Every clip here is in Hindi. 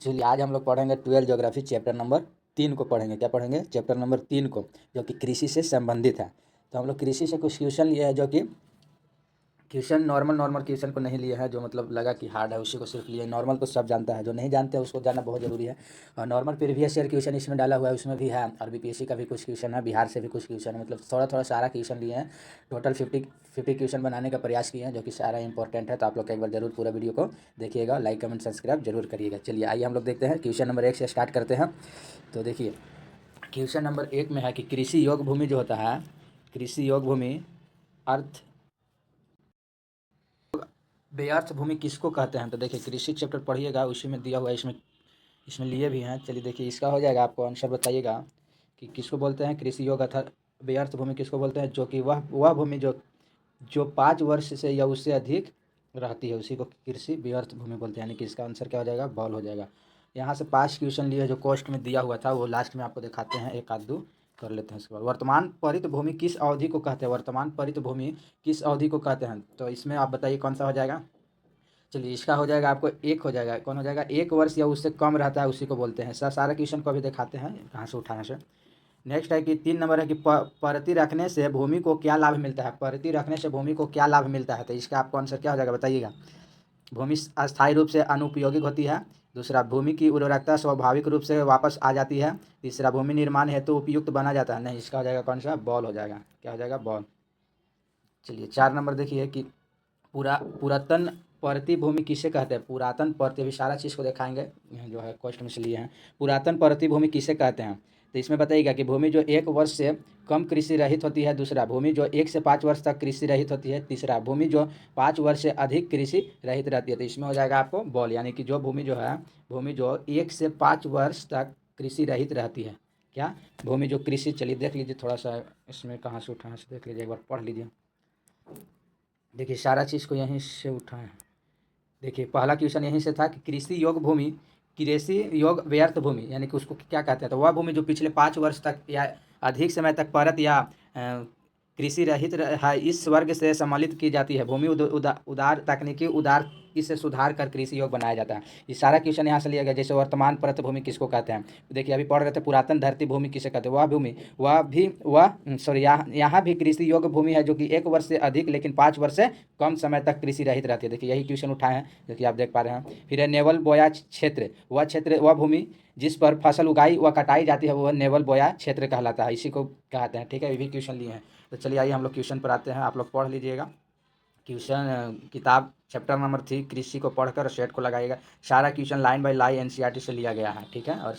चलिए आज हम लोग पढ़ेंगे 12 ज्योग्राफी चैप्टर नंबर 3 को पढ़ेंगे। क्या पढ़ेंगे? चैप्टर नंबर 3 को, जो कि कृषि से संबंधित है। तो हम लोग कृषि से कुछ क्वेश्चन लिए हैं, जो कि क्वेश्चन नॉर्मल क्वेश्चन को नहीं लिए हैं, जो मतलब लगा कि हार्ड है उसी को सिर्फ लिए। नॉर्मल तो सब जानता है, जो नहीं जानते हैं उसको जानना बहुत ज़रूरी है। और नॉर्मल प्रीवियस ईयर क्वेश्चन इसमें डाला हुआ है, उसमें भी है। और बीपीएससी का भी कुछ क्वेश्चन है, बिहार से भी कुछ क्वेश्चन है। मतलब थोड़ा थोड़ा सारा क्वेश्चन लिए हैं। टोटल 50 क्वेश्चन बनाने का प्रयास किए हैं, जो कि सारा इंपॉर्टेंट है। तो आप लोग एक बार जरूर पूरा वीडियो को देखिएगा, लाइक कमेंट सब्सक्राइब जरूर करिएगा। चलिए आइए हम लोग देखते हैं, क्वेश्चन नंबर 1 से स्टार्ट करते हैं। तो देखिए क्वेश्चन नंबर 1 में है कि कृषि योग्य भूमि जो होता है, कृषि योग्य भूमि अर्थ व्यर्थ भूमि किसको कहते हैं? तो देखिए कृषि चैप्टर पढ़िएगा, उसी में दिया हुआ है। इसमें इसमें लिए भी हैं। चलिए देखिए इसका हो जाएगा, आपको आंसर बताइएगा कि किसको बोलते हैं कृषि योग्य अर्थात व्यर्थ भूमि किसको बोलते हैं? जो कि वह भूमि जो जो 5 वर्ष से या उससे अधिक रहती है, उसी को कृषि व्यर्थ भूमि बोलते हैं। यानी कि इसका आंसर क्या हो जाएगा? बॉल हो जाएगा। यहाँ से 5 क्वेश्चन लिए जो कॉस्ट में दिया हुआ था, वो लास्ट में आपको दिखाते हैं, एक आध दो कर लेते हैं। इसके बाद वर्तमान परित भूमि किस अवधि को कहते हैं? वर्तमान परित भूमि किस अवधि को कहते हैं? तो इसमें आप बताइए कौन सा हो जाएगा। चलिए इसका हो जाएगा, आपको एक हो जाएगा। कौन हो जाएगा? 1 वर्ष या उससे कम रहता है उसी को बोलते हैं। सारा क्वेश्चन को अभी दिखाते हैं कहाँ से उठाने से। नेक्स्ट है कि 3 नंबर है कि परती रखने से भूमि को क्या लाभ मिलता है? परती रखने से भूमि को क्या लाभ मिलता है? तो इसका आपको आंसर क्या हो जाएगा बताइएगा। भूमि अस्थायी रूप से अनुपयोगी होती है। दूसरा, भूमि की उर्वरकता स्वाभाविक रूप से वापस आ जाती है। तीसरा, भूमि निर्माण हेतु उपयुक्त बना जाता है। नहीं, इसका हो जाएगा कौन सा? बॉल हो जाएगा। क्या हो जाएगा? बॉल। चलिए 4 नंबर देखिए कि पुरातन परती भूमि किसे कहते हैं? पुरातन परती, अभी सारा चीज़ को दिखाएंगे जो है क्वेश्चन में से लिए हैं। पुरातन परती भूमि किसे कहते हैं? तो इसमें बताइएगा कि भूमि जो 1 वर्ष से कम कृषि रहित होती है। दूसरा, भूमि जो 1 से 5 वर्ष तक कृषि रहित होती है। तीसरा, भूमि जो 5 वर्ष से अधिक कृषि रहित रहती है। तो इसमें हो जाएगा आपको बॉल, यानी कि जो भूमि जो है, भूमि जो 1 से 5 वर्ष तक कृषि रहित रहती है। क्या? भूमि जो कृषि, चलिए देख लीजिए थोड़ा सा, इसमें कहाँ से उठाना से देख लीजिए, एक बार पढ़ लीजिए। देखिए सारा चीज़ को यहीं से उठाएं। देखिए पहला क्वेश्चन यहीं से था कि कृषि योग्य भूमि, कृषि योग्य व्यर्थ भूमि यानी कि उसको क्या कहते हैं? तो वह भूमि जो पिछले 5 वर्ष तक या अधिक समय तक परत या कृषि रहित है, इस वर्ग से सम्मिलित की जाती है। भूमि उदार तकनीकी उदार इसे सुधार कर कृषि योग्य बनाया जाता है। ये सारा क्वेश्चन यहाँ से लिया गया। जैसे वर्तमान परत भूमि किसको कहते हैं? देखिए अभी पढ़ रहे थे पुरातन धरती भूमि किसे कहते हैं? वह भूमि, यहाँ भी कृषि योग्य भूमि है जो कि 1 वर्ष से अधिक लेकिन 5 वर्ष से कम समय तक कृषि रहित रहती है। देखिए यही क्वेश्चन उठाए हैं जो कि आप देख पा रहे हैं। फिर है नेवल बोया क्षेत्र, वह भूमि जिस पर फसल उगाई व कटाई जाती है, वह नेवल बोया क्षेत्र कहलाता है। इसी को कहते हैं। ठीक है, ये भी क्वेश्चन लिए हैं। तो चलिए आइए हम लोग क्वेश्चन पर आते हैं, आप लोग पढ़ लीजिएगा। क्वेश्चन किताब चैप्टर नंबर 3 कृषि को पढ़कर सेट को लगाइएगा। सारा question line by line NCERT से लिया गया है। ठीक है, और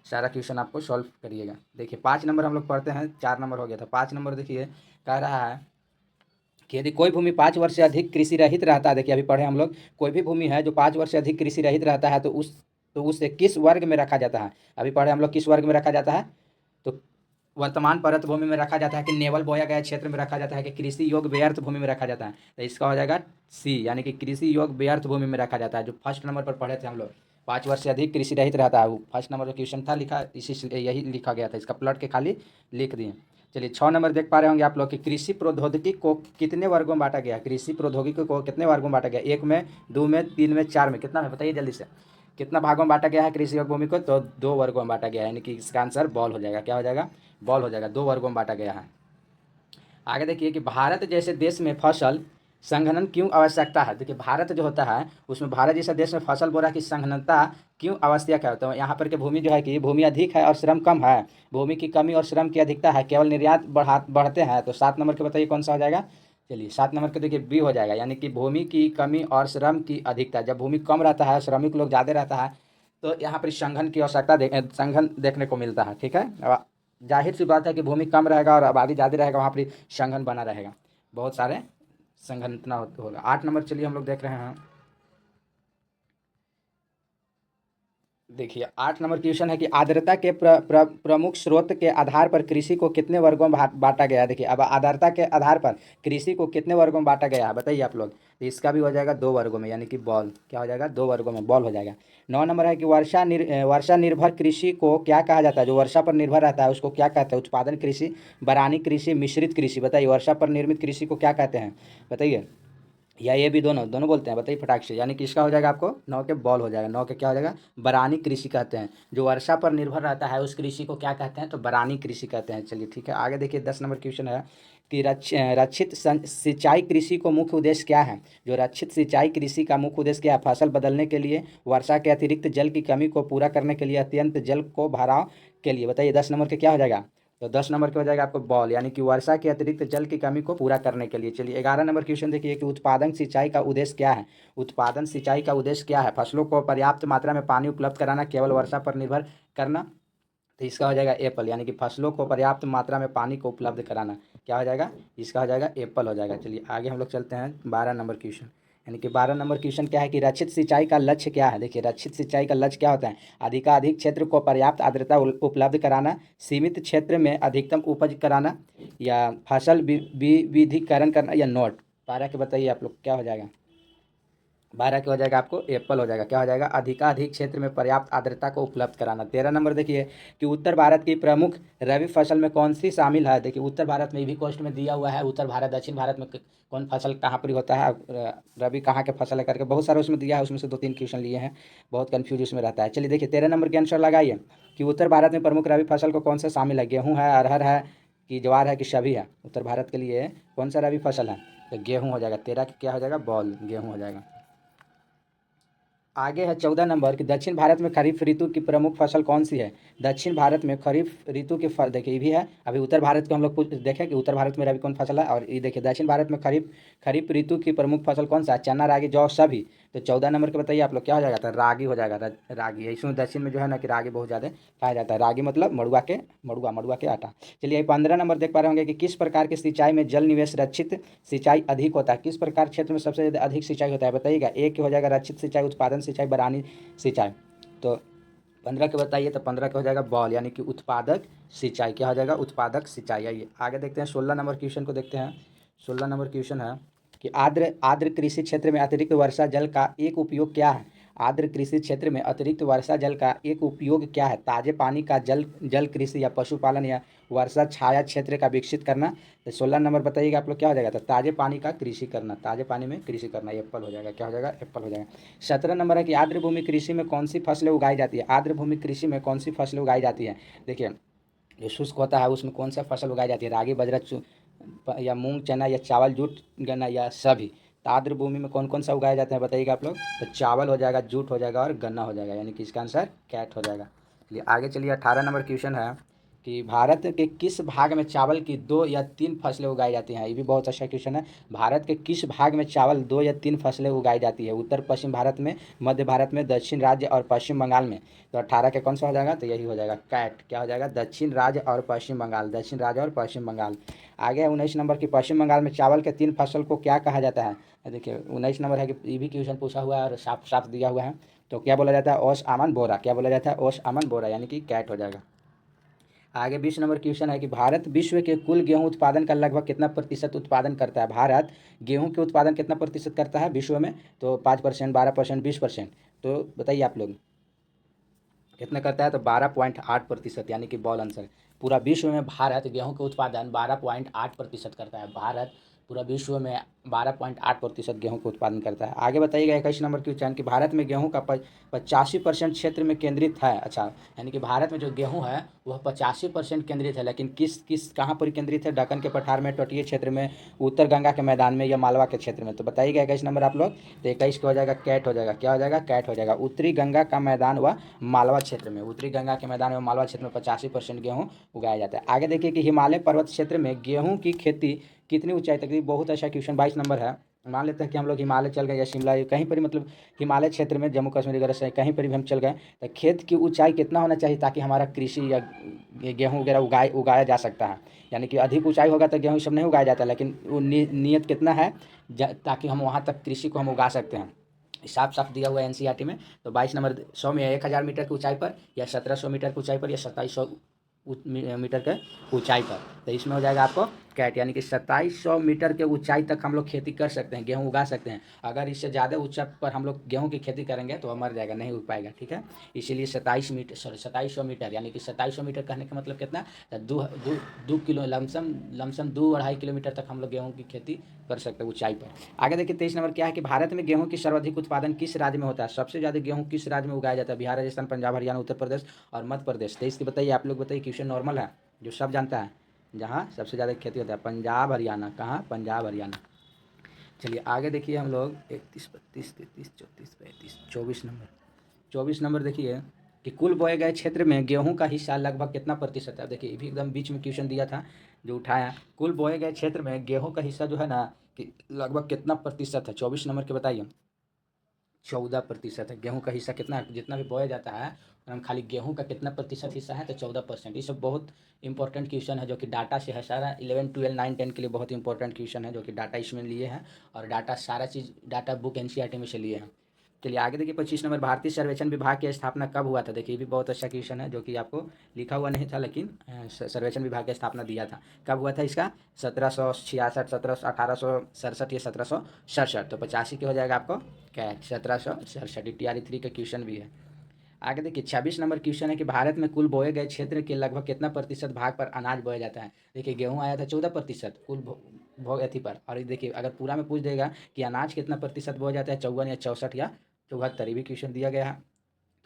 सारा क्वेश्चन आपको सॉल्व करिएगा। देखिए 5 नंबर हम लोग पढ़ते हैं, 4 नंबर हो गया था। 5 नंबर देखिए कह रहा है कि यदि कोई भूमि 5 वर्ष से अधिक कृषि रहित रहता है, देखिए अभी पढ़े हम लोग, कोई भी भूमि है जो 5 वर्ष से अधिक कृषि रहित रहता है, तो उसे किस वर्ग में रखा जाता है? अभी पढ़े हम लोग किस वर्ग में रखा जाता है? तो वर्तमान परत भूमि में रखा जाता है, कि नेवल बोया गया क्षेत्र में रखा जाता है, कि कृषि योग्य व्यर्थ भूमि में रखा जाता है? तो इसका हो जाएगा सी, यानी कि कृषि योग्य व्यर्थ भूमि में रखा जाता है। जो फर्स्ट नंबर पर पढ़े थे हम लोग, 5 वर्ष से अधिक कृषि रहित रहता है, वो फर्स्ट नंबर का क्वेश्चन था, लिखा इसी से यही लिखा गया था। इसका प्लॉट के खाली लिख दिए। चलिए 6 नंबर देख पा रहे होंगे आप लोग कि कृषि प्रौद्योगिकी को कितने वर्गों में बांटा गया? कृषि प्रौद्योगिकी को कितने वर्गों में बांटा गया? 1 में, 2 में, 3 में, 4 में? कितना में बताइए जल्दी से। कितना भागों में बांटा गया है कृषि योग्य भूमि को? तो 2 वर्गों में बांटा गया है, यानी कि इसका आंसर बॉल हो जाएगा। क्या हो जाएगा? बॉल हो जाएगा। 2 वर्गों में बांटा गया है। आगे देखिए कि भारत जैसे देश में फसल संघनन क्यों आवश्यकता है? देखिए भारत जो होता है, उसमें भारत जैसा देश में फसल बोरा की संघनता क्यों आवश्यक है? तो यहाँ पर के भूमि जो है कि भूमि अधिक है और श्रम कम है। भूमि की कमी और श्रम की अधिकता है, केवल निर्यात बढ़ते हैं। तो 7 नंबर के बताइए कौन सा हो जाएगा। चलिए 7 नंबर के देखिए बी हो जाएगा, यानी कि भूमि की कमी और श्रम की अधिकता। जब भूमि कम रहता है, श्रमिक लोग ज़्यादा रहता है, तो यहाँ पर संघन की आवश्यकता संघन देखने को मिलता है। ठीक है, जाहिर सी बात है कि भूमि कम रहेगा और आबादी ज़्यादा रहेगा, वहाँ पर संघन बना रहेगा, बहुत सारे संघटना होगा। 8 नंबर चलिए हम लोग देख रहे हैं। देखिए 8 नंबर क्वेश्चन है कि आर्द्रता के प्रमुख स्रोत के आधार पर कृषि को कितने वर्गों में बांटा गया है? देखिए अब आर्द्रता के आधार पर कृषि को कितने वर्गों में बांटा गया है बताइए आप लोग। तो इसका भी हो जाएगा 2 वर्गों में, यानी कि बॉल। क्या हो जाएगा? 2 वर्गों में बॉल हो जाएगा। 9 नंबर है कि वर्षा निर्भर कृषि को क्या कहा जाता है? जो वर्षा पर निर्भर रहता है उसको क्या कहते हैं? उत्पादन कृषि, बरानी कृषि, मिश्रित कृषि? बताइए वर्षा पर निर्मित कृषि को क्या कहते हैं? बताइए। या ये भी दोनों दोनों बोलते हैं, बताइए फटाक से। यानी कि इसका हो जाएगा आपको 9 के बॉल हो जाएगा। 9 के क्या हो जाएगा, बरानी कृषि कहते हैं। जो वर्षा पर निर्भर रहता है उस कृषि को क्या कहते हैं, तो बरानी कृषि कहते हैं। चलिए ठीक है, आगे देखिए 10 नंबर क्वेश्चन है कि रक्षित सिंचाई कृषि को मुख्य उद्देश्य क्या है। जो रक्षित सिंचाई कृषि का मुख्य उद्देश्य क्या है, फसल बदलने के लिए, वर्षा के अतिरिक्त जल की कमी को पूरा करने के लिए, अत्यंत जल को भराव के लिए। बताइए 10 नंबर के क्या हो जाएगा, तो 10 नंबर के हो जाएगा आपको बॉल, यानी कि वर्षा के अतिरिक्त जल की कमी को पूरा करने के लिए। चलिए 11 नंबर क्वेश्चन देखिए कि उत्पादन सिंचाई का उद्देश्य क्या है। उत्पादन सिंचाई का उद्देश्य क्या है, फसलों को पर्याप्त मात्रा में पानी उपलब्ध कराना, केवल वर्षा पर निर्भर करना। तो इसका हो जाएगा एप्पल, यानी कि फसलों को पर्याप्त मात्रा में पानी को उपलब्ध कराना। क्या हो जाएगा, इसका हो जाएगा एप्पल हो जाएगा। चलिए आगे हम लोग चलते हैं 12 नंबर क्वेश्चन। यानी कि 12 नंबर क्वेश्चन क्या है कि रक्षित सिंचाई का लक्ष्य क्या है। देखिए रक्षित सिंचाई का लक्ष्य क्या होता है, अधिकाधिक क्षेत्र को पर्याप्त आर्द्रता उपलब्ध कराना, सीमित क्षेत्र में अधिकतम उपज कराना, या फसल विविधीकरण करना, या नोट। 12 के बताइए आप लोग क्या हो जाएगा। 12 क्या हो जाएगा आपको एप्पल हो जाएगा। क्या हो जाएगा, अधिकाधिक क्षेत्र में पर्याप्त आर्द्रता को उपलब्ध कराना। 13 नंबर देखिए कि उत्तर भारत की प्रमुख रबी फसल में कौन सी शामिल है। देखिए उत्तर भारत में भी क्वेश्चन में दिया हुआ है, उत्तर भारत दक्षिण भारत में कौन फसल कहाँ पर होता है, रबी कहाँ के फसल है करके बहुत सारे उसमें दिया है, उसमें से 2-3 क्वेश्चन लिए हैं, बहुत कन्फ्यूज उसमें रहता है। चलिए देखिए 13 नंबर के आंसर लगाइए कि उत्तर भारत में प्रमुख रबी फसल को कौन सा शामिल है, गेहूँ है, अरहर है, कि ज्वार है, कि सभी है। उत्तर भारत के लिए कौन सा रबी फसल है, तो गेहूँ हो जाएगा। 13 क्या हो जाएगा, बॉल, गेहूँ हो जाएगा। आगे है 14 नंबर कि दक्षिण भारत में खरीफ ऋतु की प्रमुख फसल कौन सी है। दक्षिण भारत में खरीफ ऋतु की फसल देखिए ये भी है। अभी उत्तर भारत को हम लोग देखें कि उत्तर भारत में रबी कौन फसल है, और ये देखिए दक्षिण भारत में खरीफ खरीफ ऋतु की प्रमुख फसल कौन सा है, चना, रागी, जौ, सभी। तो 14 नंबर के बताइए आप लोग क्या हो जाएगा, तो रागी हो जाएगा। रागी इसमें दक्षिण में जो है ना कि रागी बहुत ज़्यादा खाया जाता है। रागी मतलब मड़ुआ के आटा। चलिए 15 नंबर देख पा रहे होंगे कि किस प्रकार की सिंचाई में जल निवेश रक्षित सिंचाई अधिक होता है। किस प्रकार क्षेत्र में सबसे ज़्यादा अधिक सिंचाई होता है, बताइएगा। एक हो जाएगा रक्षित सिंचाई, उत्पादन सिंचाई, बरानी सिंचाई। तो 15 के बताइए, तो 15 का हो जाएगा बॉल, यानी कि उत्पादक सिंचाई। क्या हो जाएगा, उत्पादक सिंचाई। आइए आगे देखते हैं 16 नंबर क्वेश्चन को देखते हैं। 16 नंबर क्वेश्चन है कि आर्द्र आर्द्र कृषि क्षेत्र में अतिरिक्त वर्षा जल का एक उपयोग क्या है। आर्द्र कृषि क्षेत्र में अतिरिक्त वर्षा जल का एक उपयोग क्या है, ताजे पानी का जल जल कृषि, या पशुपालन, या वर्षा छाया क्षेत्र का विकसित करना। तो 16 नंबर बताइएगा आप लोग क्या हो जाएगा, तो ताजे पानी का कृषि करना, ताजे पानी में कृषि करना, एप्पल हो जाएगा। क्या हो जाएगा, एप्पल हो जाएगा। 17 नंबर है कि आर्द्र भूमि कृषि में कौन सी फसलें उगाई जाती है। आर्द्र भूमि कृषि में कौन सी फसलें उगाई जाती है। देखिए जो शुष्क होता है उसमें कौन सा फसल उगाई जाती है, रागी, बाजरा, या मूंग, चना, या चावल, जूट, गन्ना, या सभी। तो आर्द्र भूमि में कौन कौन सा उगाया जाता है बताइएगा आप लोग, तो चावल हो जाएगा, जूट हो जाएगा, और गन्ना हो जाएगा, यानी कि इसका आंसर कैट हो जाएगा। चलिए आगे चलिए 18 नंबर क्वेश्चन है कि भारत के किस भाग में चावल की 2 या 3 फसलें उगाई जाती हैं। ये भी बहुत अच्छा क्वेश्चन है। भारत के किस भाग में चावल 2 या 3 फसलें उगाई जाती है, उत्तर पश्चिम भारत में, मध्य भारत में, दक्षिण राज्य और पश्चिम बंगाल में। तो 18 के कौन सा हो जाएगा, तो यही हो जाएगा कैट। क्या हो जाएगा, दक्षिण राज्य और पश्चिम बंगाल, दक्षिण राज्य और पश्चिम बंगाल। आगे है 19 नंबर की पश्चिम बंगाल में चावल के 3 फसल को क्या कहा जाता है। देखिए 19 नंबर है कि ये भी क्वेश्चन पूछा हुआ है और साफ साफ दिया हुआ है। तो क्या बोला जाता है, ओस आमन बोरा। क्या बोला जाता है, ओस आमन बोरा, यानी कि कैट हो जाएगा। आगे 20 नंबर क्वेश्चन है कि भारत विश्व के कुल गेहूं उत्पादन का लगभग कितना प्रतिशत उत्पादन करता है। भारत गेहूं के उत्पादन कितना प्रतिशत करता है विश्व में, तो 5%, 12%, 20%। तो बताइए आप लोग कितना करता है, तो 12.8%, यानी कि बॉल आंसर। पूरा विश्व में भारत गेहूं के उत्पादन 12.8% करता है। भारत पूरा विश्व में 12.8% गेहूं का उत्पादन करता है। आगे बताइएगा 21 नंबर क्वेश्चन कि भारत में गेहूं का 85% क्षेत्र में केंद्रित है। अच्छा, यानी कि भारत में जो गेहूं है वह 85% केंद्रित है, लेकिन किस किस कहाँ पर केंद्रित है, दक्कन के पठार में, तटीय क्षेत्र में, उत्तर गंगा के मैदान में, या मालवा के क्षेत्र में। तो बताइएगा 21 नंबर आप लोग, तो 21 का हो जाएगा कैट हो जाएगा। क्या हो जाएगा, कैट हो जाएगा। उत्तरी गंगा का मैदान व मालवा क्षेत्र में, उत्तरी गंगा के मैदान में, मालवा क्षेत्र में 85% गेहूँ उगाया जाता है। आगे देखिए कि हिमालय पर्वत क्षेत्र में गेहूँ की खेती कितनी ऊंचाई तक। बहुत अच्छा क्वेश्चन 22 नंबर है। मान लेते हैं कि हम लोग हिमालय चल गए, या शिमला, या कहीं पर भी, मतलब हिमालय क्षेत्र में, जम्मू कश्मीर वगैरह से कहीं पर भी हम चल गए, तो खेत की ऊंचाई कितना होना चाहिए ताकि हमारा कृषि या गेहूँ वगैरह उगाया जा सकता है। यानी कि अधिक ऊंचाई होगा तो गेहूँ सब नहीं उगाया जाता, लेकिन वो नियत कितना है ताकि हम वहाँ तक कृषि को हम उगा सकते हैं, साफ साफ दिया हुआ है एनसीईआरटी में। तो 22 नंबर 100 में 1000 मीटर की ऊंचाई पर, या 1700 मीटर की ऊंचाई पर, या 2700 मीटर के ऊंचाई पर। तो इसमें हो जाएगा आपको कैट यानी कि 2700 मीटर के ऊंचाई तक हम लोग खेती कर सकते हैं, गेहूँ उगा सकते हैं। अगर इससे ज़्यादा ऊंचा पर हम लोग गेहूँ की खेती करेंगे तो वह मर जाएगा, नहीं उग पाएगा, ठीक है। इसीलिए 2700 मीटर यानी कि 2700 मीटर कहने का मतलब कितना, तो दो किलो लमसम 2-2.5 किलोमीटर तक हम लोग गेहूँ की खेती कर सकते हैं ऊंचाई पर। आगे देखिए 23 नंबर क्या है कि भारत में गेहूँ की सर्वाधिक उत्पादन किस राज्य में होता है। सबसे ज़्यादा गेहूँ किस राज्य में उगाया जाता है। बिहार, राजस्थान, पंजाब, हरियाणा, उत्तर प्रदेश और मध्य प्रदेश। 23 की बताइए, आप लोग बताइए, क्वेश्चन नॉर्मल है जो सब जानता है। जहाँ सबसे ज़्यादा खेती होता है पंजाब हरियाणा, कहाँ, पंजाब हरियाणा। चलिए आगे देखिए हम लोग 31, 32, 33, 34, 35, 24 नंबर देखिए कि कुल बोए गए क्षेत्र में गेहूं का हिस्सा लगभग कितना प्रतिशत है। देखिए ये भी एकदम बीच में क्वेश्चन दिया था जो उठाया, कुल बोए गए क्षेत्र में गेहूं का हिस्सा जो है ना कि लगभग कितना प्रतिशत है। 24 नंबर के बताइए। 14% है गेहूं का हिस्सा। कितना, जितना भी बोया जाता है हम खाली गेहूं का कितना प्रतिशत हिस्सा है, तो 14%। ये सब बहुत इंपॉर्टेंट क्वेश्चन है जो कि डाटा से है सारा। 11, 12, 9, 10 के लिए बहुत इंपॉर्टेंट क्वेश्चन है जो कि डाटा इसमें लिए हैं, और डाटा सारा चीज़ डाटा बुक एनसीईआरटी में से लिए हैं। चलिए आगे देखिए 25 नंबर, भारतीय सर्वेक्षण विभाग की स्थापना कब हुआ था। देखिए ये भी बहुत अच्छा क्वेश्चन है जो कि आपको लिखा हुआ नहीं था, लेकिन सर्वेक्षण विभाग की स्थापना दिया था। कब हुआ था इसका, 1766, 1867 या 1767। तो 85 की हो जाएगा आपको क्या है, 1767। TRE3 का क्वेश्चन भी है। आगे देखिए 26 नंबर क्वेश्चन है कि भारत में कुल बोए गए क्षेत्र के लगभग कितना प्रतिशत भाग पर अनाज बोया जाता है। देखिए गेहूं आया था 14% कुल भो अथी पर, और ये देखिए अगर पूरा में पूछ देगा कि अनाज कितना प्रतिशत बोया जाता है, 54 या 64 या 74, ये भी क्वेश्चन दिया गया है।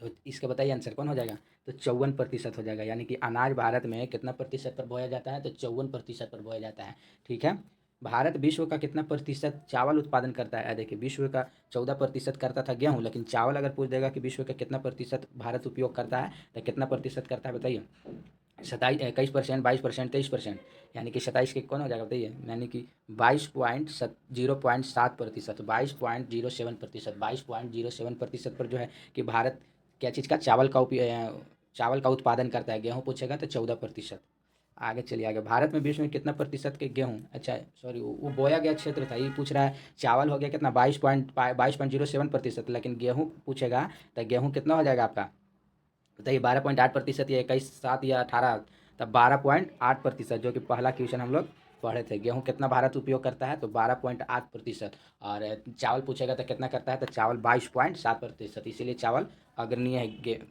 तो इसका बताइए आंसर कौन हो जाएगा, तो 54% हो जाएगा। यानी कि अनाज भारत में कितना प्रतिशत पर बोया जाता है, तो 54% पर बोया जाता है, ठीक है। भारत विश्व का कितना प्रतिशत चावल उत्पादन करता है। देखिए विश्व का 14% करता था गेहूँ, लेकिन चावल अगर पूछ देगा कि विश्व का कितना प्रतिशत भारत उपयोग करता है, तो कितना प्रतिशत करता है बताइए। 21%, 22%, 23%, यानी कि 27 के कौन हो जाएगा बताइए, यानी कि 22.07%, 22.07%, 22.07% पर जो है कि भारत क्या चीज़ का चावल का उत्पादन करता है। गेहूँ पूछेगा तो 14%। आगे चलिए आगे, भारत में विश्व में कितना प्रतिशत के गेहूँ, अच्छा सॉरी वो बोया गया क्षेत्र था, ये पूछ रहा है। चावल हो गया कितना, 22.07%, लेकिन गेहूँ पूछेगा तो गेहूँ कितना हो जाएगा आपका बताइए, 12.8% या 21.7 या 18, तब 12.8%, जो कि पहला क्वेश्चन हम लोग पढ़े थे। गेहूं कितना भारत उपयोग करता है, तो 12.8%। और चावल पूछेगा तो कितना करता है, तो चावल 22.7%। इसीलिए चावल अग्रणीय है,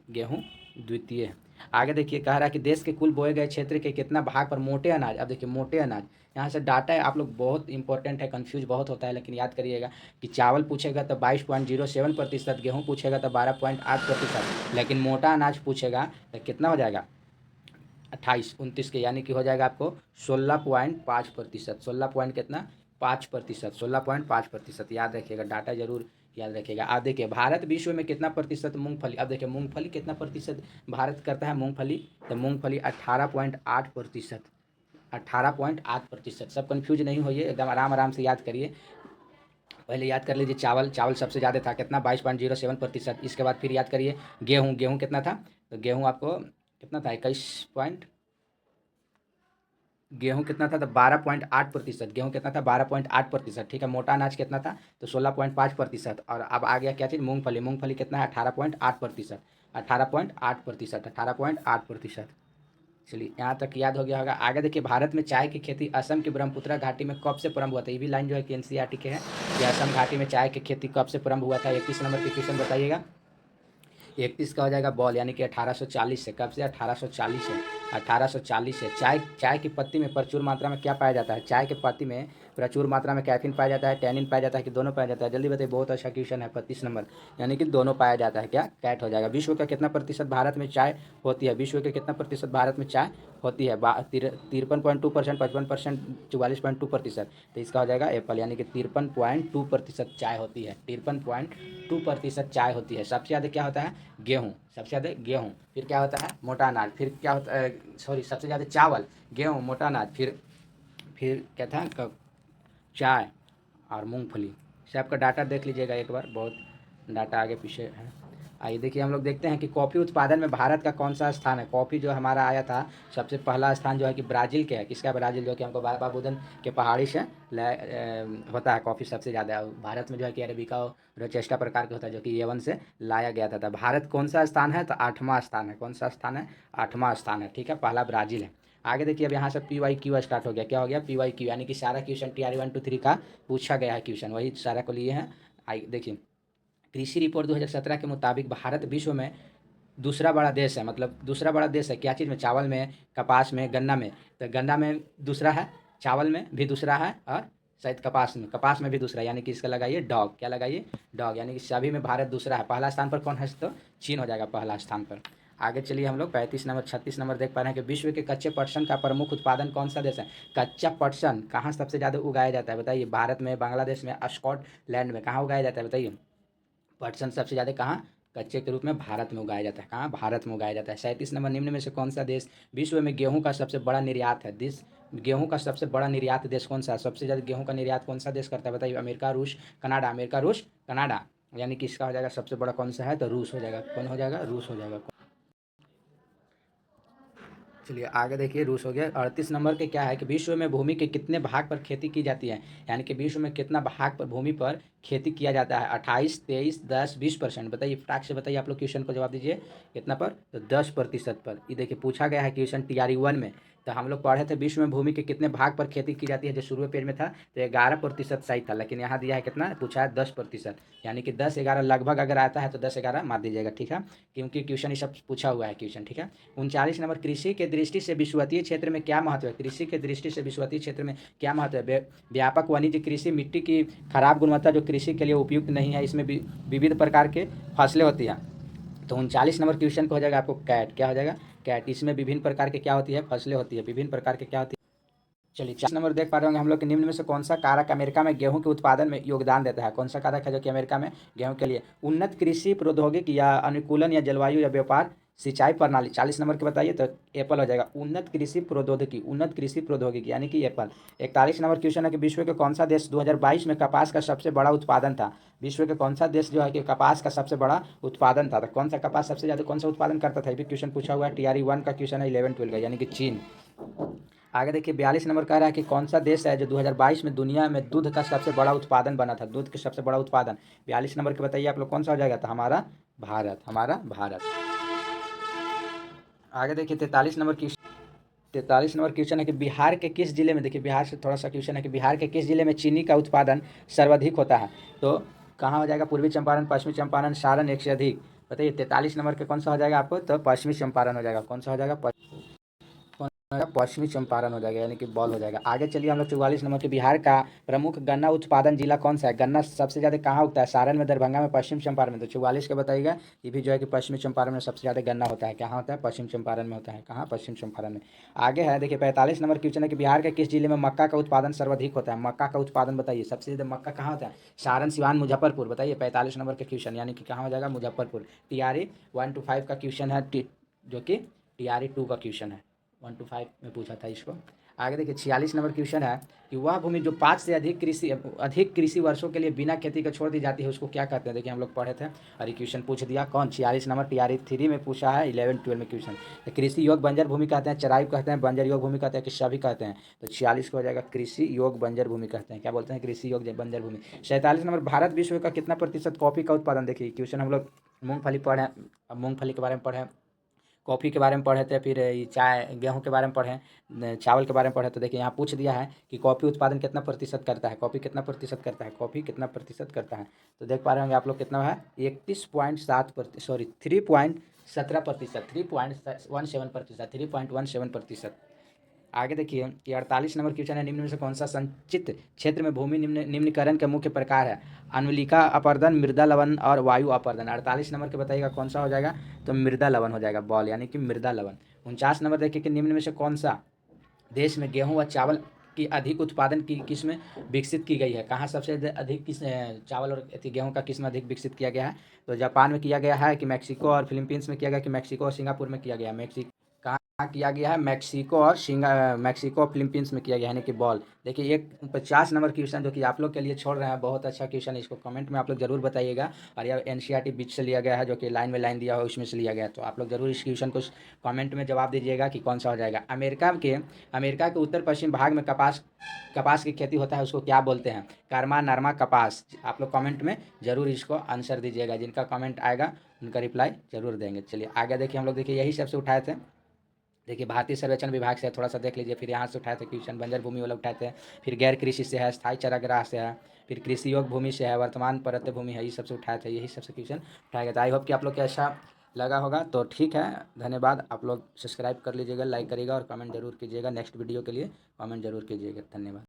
गेहूं द्वितीय है। आगे देखिए कह रहा है कि देश के कुल बोए गए क्षेत्र के कितना भाग पर मोटे अनाज। अब देखिए मोटे अनाज, यहाँ से डाटा है आप लोग बहुत इंपॉर्टेंट है, कंफ्यूज बहुत होता है, लेकिन याद करिएगा कि चावल पूछेगा तो 22.07%, गेहूँ पूछेगा तो 12.8%, लेकिन मोटा अनाज पूछेगा तो कितना हो जाएगा 28, 29 के, यानी कि हो जाएगा आपको 16.5%। 16 पॉइंट कितना, 5%, 16.5%। याद रखिएगा, डाटा जरूर याद रखिएगा। आप देखिए भारत विश्व में कितना प्रतिशत मूंगफली, अब देखिए मूंगफली कितना प्रतिशत भारत करता है मूंगफली, तो मूंगफली 18.8%, 18.8%। सब कन्फ्यूज नहीं होइए, एकदम आराम आराम से याद करिए। पहले याद कर लीजिए चावल सबसे ज़्यादा था कितना, 22.07%। इसके बाद फिर याद करिए गेहूँ कितना था, तो गेहूँ आपको कितना था, 21 पॉइंट, गेहूँ कितना था, तो 12.8%। गेहूँ कितना था, 12.8%, ठीक है। मोटा अनाज कितना था, तो 16.5%। और अब आ गया क्या चीज़, मूंगफली कितना है, 18.8%, 18.8%, 18.8%। चलिए यहाँ तक याद हो गया होगा। आगे देखिए भारत में चाय की खेती असम के ब्रह्मपुत्र घाटी में कब से प्रारंभ हुआ था। ये भी लाइन जो है कि एनसीईआरटी के है कि असम घाटी में चाय की खेती कब से प्रारंभ हुआ था। 21 नंबर की क्वेश्चन बताइएगा। 31 का हो जाएगा बॉल, यानी कि 1840 से। कब से, 1840 से, 1840 से। चाय की पत्ती में प्रचुर मात्रा में क्या पाया जाता है, चाय के पत्ती में प्रचुर मात्रा में कैफीन पाया जाता है, टैनिन पाया जाता है, कि दोनों पाया जाता है। जल्दी बताइए, बहुत अच्छा क्वेश्चन है। 35 नंबर, यानी कि दोनों पाया जाता है, क्या कैट हो जाएगा। विश्व का कितना प्रतिशत भारत में चाय होती है, विश्व के कितना प्रतिशत भारत में चाय होती है, 53.2%, 55%, 44.2%। तो इसका हो जाएगा एप्पल, यानी कि 53.2% चाय होती है, 53.2% चाय होती है। सबसे ज़्यादा क्या होता है, गेहूँ, सबसे ज़्यादा गेहूँ, फिर क्या होता है मोटा अनाज, फिर क्या होता है, सॉरी सबसे ज़्यादा चावल, गेहूँ, मोटा अनाज, फिर क्या था चाय और मूंगफली। से आपका डाटा देख लीजिएगा एक बार, बहुत डाटा आगे पीछे है। आइए देखिए हम लोग देखते हैं कि कॉफ़ी उत्पादन में भारत का कौन सा स्थान है। कॉफ़ी जो हमारा आया था सबसे पहला स्थान जो है कि ब्राज़ील के है। किसका, ब्राज़ील, जो कि हमको बाबाबुदन के पहाड़ी से होता है कॉफ़ी सबसे ज़्यादा। भारत में जो है कि अरेबिका और रोचेस्टा प्रकार के होता है जो कि यवन से लाया गया था। भारत कौन सा स्थान है, तो 8वां स्थान है। कौन सा स्थान है, 8वां स्थान है, ठीक है। पहला ब्राज़ील है। आगे देखिए अब यहाँ से PYQ स्टार्ट हो गया, क्या हो गया PYQ, यानी कि सारा क्वेश्चन TRE 1 2 3 का पूछा गया है क्वेश्चन, वही सारा को लिए हैं। देखिए कृषि रिपोर्ट 2017 के मुताबिक भारत विश्व में दूसरा बड़ा देश है, मतलब दूसरा बड़ा देश है क्या चीज़ में, चावल में, कपास में, गन्ना में। तो गन्ना में दूसरा है, चावल में भी दूसरा है, और शायद कपास में भी दूसरा है, यानी कि इसका लगाइए डॉग, क्या लगाइए डॉग, यानी कि सभी में भारत दूसरा है। पहला स्थान पर कौन है, तो चीन हो जाएगा पहला स्थान पर। आगे चलिए हम लोग 35 नंबर 36 नंबर देख पा रहे हैं कि विश्व के कच्चे पटसन का प्रमुख उत्पादन कौन सा देश है। कच्चा पटसन कहाँ सबसे ज़्यादा उगाया जाता है बताइए, भारत में, बांग्लादेश में, स्कॉटलैंड में, कहाँ उगाया जाता है बताइए। पटसन सबसे ज़्यादा कहाँ कच्चे के रूप में भारत में उगाया जाता है, कहाँ भारत में उगाया जाता है। 37 नंबर निम्न में से कौन सा देश विश्व में गेहूं का सबसे बड़ा निर्यात है। देश गेहूं का सबसे बड़ा निर्यात देश कौन सा है, सबसे ज़्यादा गेहूं का निर्यात कौन सा देश करता है बताइए। अमेरिका, रूस, कनाडा, अमेरिका, रूस, कनाडा, यानी कि इसका हो जाएगा सबसे बड़ा कौन सा है, तो रूस हो जाएगा। कौन हो जाएगा, रूस हो जाएगा। चलिए आगे देखिए, रूस हो गया। 38 नंबर के क्या है कि विश्व में भूमि के कितने भाग पर खेती की जाती है, यानी कि विश्व में कितना भाग पर भूमि पर खेती किया जाता है। 28, 23, 10, 20%, बताइए फटाक से बताइए, आप लोग क्वेश्चन को जवाब दीजिए कितना पर, तो 10% पर। ये देखिए पूछा गया है क्वेश्चन TRE 1 में। तो हम लोग पढ़े थे विश्व में भूमि के कितने भाग पर खेती की जाती है, जो शुरू पेज में था तो 11% सही था, लेकिन यहाँ दिया है कितना, पूछा है 10%, यानी कि 10 11 लगभग अगर आता है तो 10 11 मार दीजिएगा, ठीक है, क्योंकि क्वेश्चन ये सब पूछा हुआ है क्वेश्चन, ठीक है। 39 नंबर, कृषि के दृष्टि से विषुवतीय क्षेत्र में क्या महत्व है। कृषि के दृष्टि से विषुवतीय क्षेत्र में क्या महत्व है। व्यापक वाणिज्य कृषि, मिट्टी की खराब गुणवत्ता जो कृषि के लिए उपयुक्त नहीं है, इसमें विविध प्रकार के फसलें होती हैं। तो 39 नंबर क्वेश्चन को हो जाएगा आपको कैट, क्या हो जाएगा कैट, इसमें विभिन्न प्रकार के क्या होती है, फसलें होती है, विभिन्न प्रकार के क्या होती है। चलिए 40 नंबर देख पा रहे होंगे हम लोग कि निम्न में से कौन सा कारक अमेरिका में गेहूं के उत्पादन में योगदान देता है। कौन सा कारक है जो कि अमेरिका में गेहूं के लिए, उन्नत कृषि प्रौद्योगिकी या अनुकूलन या जलवायु या व्यापार सिंचाई प्रणाली। 40 नंबर के बताइए तो एप्पल हो जाएगा, उन्नत कृषि प्रौद्योगिकी, उन्नत कृषि प्रौद्योगिकी यानी कि एप्पल। 41 नंबर क्वेश्चन है कि विश्व के कौन सा देश 2022 में कपास का सबसे बड़ा उत्पादन था। विश्व के कौन सा देश जो है कि कपास का सबसे बड़ा उत्पादन था, तो कौन सा कपास सबसे ज़्यादा कौन सा उत्पादन करता था, ये भी क्वेश्चन पूछा हुआ है। TRE 1 का क्वेश्चन है 11 12 का, यानी कि चीन। आगे देखिए 42 नंबर कह रहा है कि कौन सा देश है जो 2022 में दुनिया में दूध का सबसे बड़ा उत्पादन बना था, दूध के सबसे बड़ा उत्पादन। 42 नंबर के बताइए आप लोग कौन सा हो जाएगा, तो हमारा भारत, हमारा भारत। आगे देखिए 43 नंबर क्वेश्चन है कि बिहार के किस जिले में, देखिए बिहार से थोड़ा सा क्वेश्चन है कि बिहार के किस जिले में चीनी का उत्पादन सर्वाधिक होता है। तो कहाँ हो जाएगा, पूर्वी चंपारण, पश्चिमी चंपारण, सारण, एक से अधिक। बताइए 43 नंबर के कौन सा हो जाएगा आपको, तो पश्चिमी चंपारण हो जाएगा। कौन सा हो जाएगा, पश्चिमी चंपारण हो जाएगा, यानी कि बॉल हो जाएगा। आगे चलिए हम लोग 44 नंबर के बिहार का प्रमुख गन्ना उत्पादन जिला कौन सा है। गन्ना सबसे ज़्यादा कहाँ उगता है, सारण में, दरभंगा में, पश्चिम चंपारण में। तो 44 का बताइएगा, ये भी जो है कि पश्चिमी चंपारण में सबसे ज़्यादा गन्ना होता है, कहाँ होता है, पश्चिम चंपारण में होता है। कहाँ, पश्चिम चंपारण में। आगे है देखिए 45 नंबर क्वेश्चन है कि बिहार के किस जिले में मक्का का उत्पादन सर्वाधिक होता है। मक्का का उत्पादन बताइए, सबसे ज़्यादा मक्का कहाँ होता है, सारण, सिवान, मुजफ्फरपुर। बताइए 45 नंबर के क्वेश्चन, यानी कि कहाँ हो जाएगा, मुजफ्फरपुर। TRE 1 to 5 का क्वेश्चन है, जो कि TRE 2 का क्वेश्चन है, 1 to 5 में पूछा था इसको। आगे देखिए 46 नंबर क्वेश्चन है कि वह भूमि जो 5 से अधिक कृषि वर्षों के लिए बिना खेती के छोड़ दी जाती है उसको क्या कहते हैं। देखिए हम लोग पढ़े थे और ये क्वेश्चन पूछ दिया कौन, 46 नंबर TRE 3 में पूछा है, 11 12 में क्वेश्चन। तो कृषि योग बंजर भूमि कहते हैं, चराई कहते हैं, बंजर योग भूमि कहते हैं, कि सभी कहते हैं। तो 46 को हो जाएगा कृषि योग बंजर भूमि कहते हैं, क्या बोलते हैं, कृषि योग बंजर भूमि। 47 नंबर, भारत विश्व का कितना प्रतिशत कॉफी का उत्पादन। देखिए क्वेश्चन हम लोग मूंगफली पढ़े, अब मूंगफली के बारे में पढ़े, कॉफ़ी के बारे में पढ़े थे, फिर ये चाय गेहूं के बारे में पढ़े, चावल के बारे में पढ़े। तो देखिए यहाँ पूछ दिया है कि कॉफ़ी उत्पादन कितना प्रतिशत करता है, कॉफ़ी कितना प्रतिशत करता है, कॉफ़ी कितना प्रतिशत करता है। तो देख पा रहे होंगे आप लोग कितना है, 31.7 सॉरी 3.17%, 3.17%, 3.17%। आगे देखिए कि 48 नंबर क्वेश्चन है, निम्न में से कौन सा संचित क्षेत्र में भूमि निम्नीकरण के मुख्य प्रकार है। अम्लीका अपरदन, मृदा लवण और वायु अपरदन। 48 नंबर के बताइएगा कौन सा हो जाएगा, तो मृदा लवण हो जाएगा, बॉल, यानी कि मृदा लवण। 49 नंबर देखिए कि निम्न में से कौन सा देश में गेहूं व चावल की अधिक उत्पादन की किस्म विकसित की गई है। कहाँ सबसे अधिक चावल और गेहूं का किस्म अधिक विकसित किया गया है। तो जापान में किया गया है, कि मैक्सिको और फिलीपींस में किया गया, कि मैक्सिको और सिंगापुर में किया गया। कहाँ किया गया है, मैक्सिको और फिलीपींस में किया गया है, यानी कि बॉल। देखिए एक 50 नंबर क्वेश्चन जो कि आप लोग के लिए छोड़ रहे हैं, बहुत अच्छा क्वेश्चन है, इसको कमेंट में आप लोग जरूर बताइएगा। और यह NCERT बीच से लिया गया है, जो कि लाइन में लाइन दिया हुआ उसमें से लिया गया है। तो आप लोग जरूर इस क्वेश्चन को कमेंट में जवाब दीजिएगा कि कौन सा हो जाएगा। अमेरिका के उत्तर पश्चिम भाग में कपास की खेती होता है, उसको क्या बोलते हैं, कर्मा, नरमा, कपास। आप लोग कमेंट में जरूर इसको आंसर दीजिएगा, जिनका कमेंट आएगा उनका रिप्लाई जरूर देंगे। चलिए आगे देखिए हम लोग, देखिए यही सबसे उठाए थे देखिए भारतीय सर्वेक्षण विभाग से थोड़ा सा देख लीजिए, फिर यहाँ से उठाए थे क्वेश्चन, बंजर भूमि वाला उठाए थे, फिर गैर कृषि से है, स्थायी चरागाह से है, फिर कृषि योग्य भूमि से है, वर्तमान परत भूमि है, ये सबसे उठाए थे, यही सबसे क्वेश्चन उठाया गया था। आई होप कि आप लोग को ऐसा लगा होगा। तो ठीक है, धन्यवाद। आप लोग सब्सक्राइब कर लीजिएगा, लाइक करिएगा और कमेंट जरूर कीजिएगा। नेक्स्ट वीडियो के लिए कमेंट जरूर कीजिएगा। धन्यवाद।